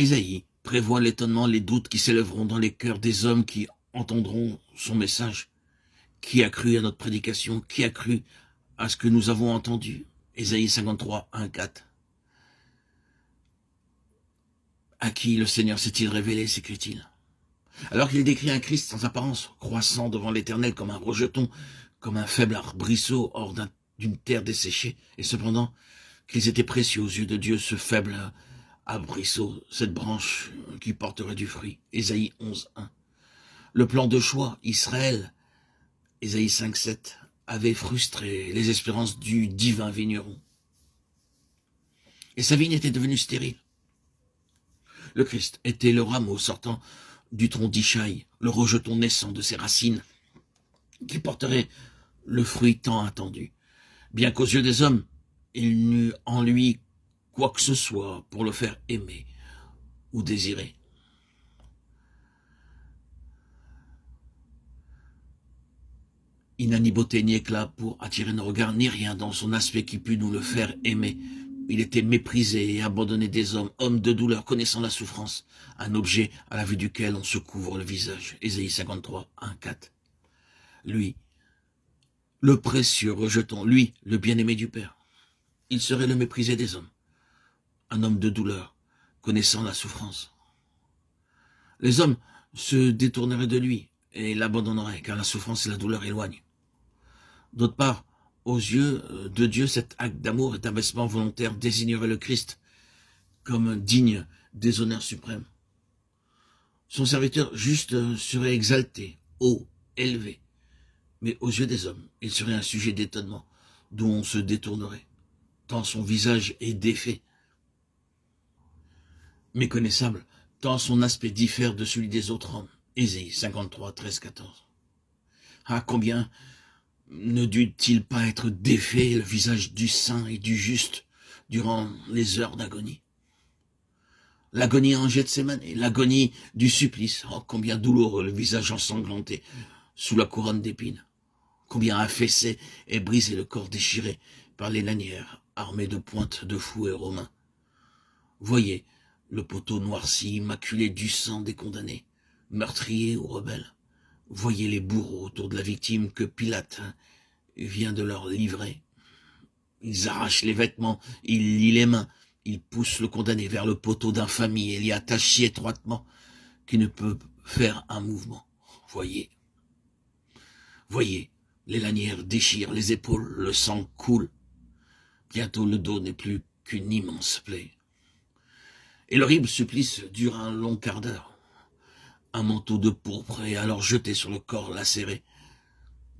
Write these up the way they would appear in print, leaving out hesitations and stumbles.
Ésaïe prévoit l'étonnement, les doutes qui s'élèveront dans les cœurs des hommes qui entendront son message. Qui a cru à notre prédication? Qui a cru à ce que nous avons entendu? Ésaïe 53, 1, 4. À qui le Seigneur s'est-il révélé, s'écrit-il? Alors qu'il décrit un Christ sans apparence, croissant devant l'Éternel comme un rejeton, comme un faible arbrisseau hors d'une terre desséchée, et cependant qu'ils étaient précieux aux yeux de Dieu, ce faible arbrisseau, cette branche qui porterait du fruit. Ésaïe 11, 1. Le plan de choix, Israël, Ésaïe 5, 7, avait frustré les espérances du divin vigneron. Et sa vigne était devenue stérile. Le Christ était le rameau sortant du tronc d'Ishaï, le rejeton naissant de ses racines, qui porterait le fruit tant attendu. Bien qu'aux yeux des hommes, il n'eût en lui quoi que ce soit pour le faire aimer ou désirer. Il n'a ni beauté ni éclat pour attirer nos regards, ni rien dans son aspect qui pût nous le faire aimer. Il était méprisé et abandonné des hommes, homme de douleur, connaissant la souffrance, un objet à la vue duquel on se couvre le visage. Ésaïe 53, 1, 4. Lui, le précieux rejeton, lui, le bien-aimé du Père, il serait le méprisé des hommes, un homme de douleur, connaissant la souffrance. Les hommes se détourneraient de lui et l'abandonneraient, car la souffrance et la douleur éloignent. D'autre part, aux yeux de Dieu, cet acte d'amour et d'abaissement volontaire désignerait le Christ comme digne des honneurs suprêmes. Son serviteur juste serait exalté, haut, élevé, mais aux yeux des hommes, il serait un sujet d'étonnement d'où on se détournerait, tant son visage est défait, méconnaissable, tant son aspect diffère de celui des autres hommes. Ésaïe 53, 13, 14. Ah, combien ne dut-il pas être défait le visage du saint et du juste durant les heures d'agonie? L'agonie en Gethsémane, l'agonie du supplice. Oh, combien douloureux le visage ensanglanté sous la couronne d'épines. Combien affaissé et brisé le corps déchiré par les lanières armées de pointes de fouet romains. Voyez le poteau noirci, immaculé du sang des condamnés, meurtriers ou rebelles. Voyez les bourreaux autour de la victime que Pilate vient de leur livrer. Ils arrachent les vêtements, ils lient les mains, ils poussent le condamné vers le poteau d'infamie et l'y attachent si étroitement qu'il ne peut faire un mouvement. Voyez, les lanières déchirent les épaules, le sang coule. Bientôt le dos n'est plus qu'une immense plaie. Et l'horrible supplice dure un long quart d'heure. Un manteau de pourpre est alors jeté sur le corps lacéré.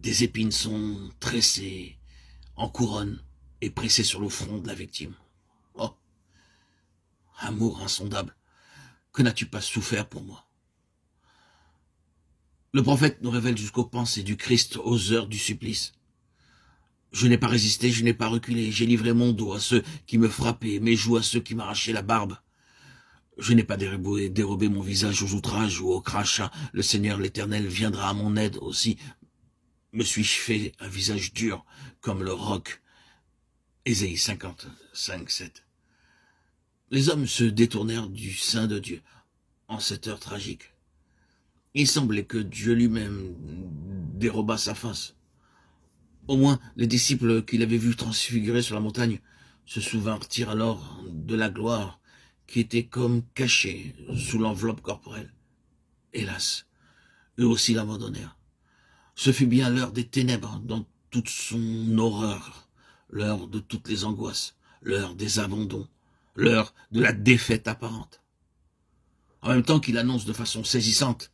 Des épines sont tressées en couronne et pressées sur le front de la victime. Oh, amour insondable, que n'as-tu pas souffert pour moi? Le prophète nous révèle jusqu'aux pensées du Christ aux heures du supplice. Je n'ai pas résisté, je n'ai pas reculé, j'ai livré mon dos à ceux qui me frappaient, mes joues à ceux qui m'arrachaient la barbe. Je n'ai pas dérobé mon visage aux outrages ou aux crachats. Le Seigneur l'Éternel viendra à mon aide aussi. Me suis-je fait un visage dur comme le roc? Ésaïe 55, 7. Les hommes se détournèrent du sein de Dieu en cette heure tragique. Il semblait que Dieu lui-même dérobât sa face. Au moins, les disciples qu'il avait vus transfigurer sur la montagne se souvinrent alors de la gloire qui était comme cachée sous l'enveloppe corporelle. Hélas, eux aussi l'abandonnèrent. Ce fut bien l'heure des ténèbres dans toute son horreur, l'heure de toutes les angoisses, l'heure des abandons, l'heure de la défaite apparente. En même temps qu'il annonce de façon saisissante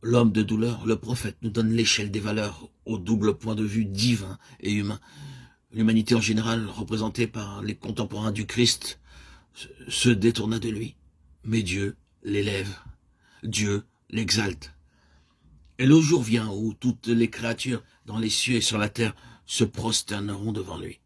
l'homme de douleur, le prophète nous donne l'échelle des valeurs au double point de vue divin et humain. L'humanité en général, représentée par les contemporains du Christ, se détourna de lui. Mais Dieu l'élève, Dieu l'exalte. Et le jour vient où toutes les créatures dans les cieux et sur la terre se prosterneront devant lui.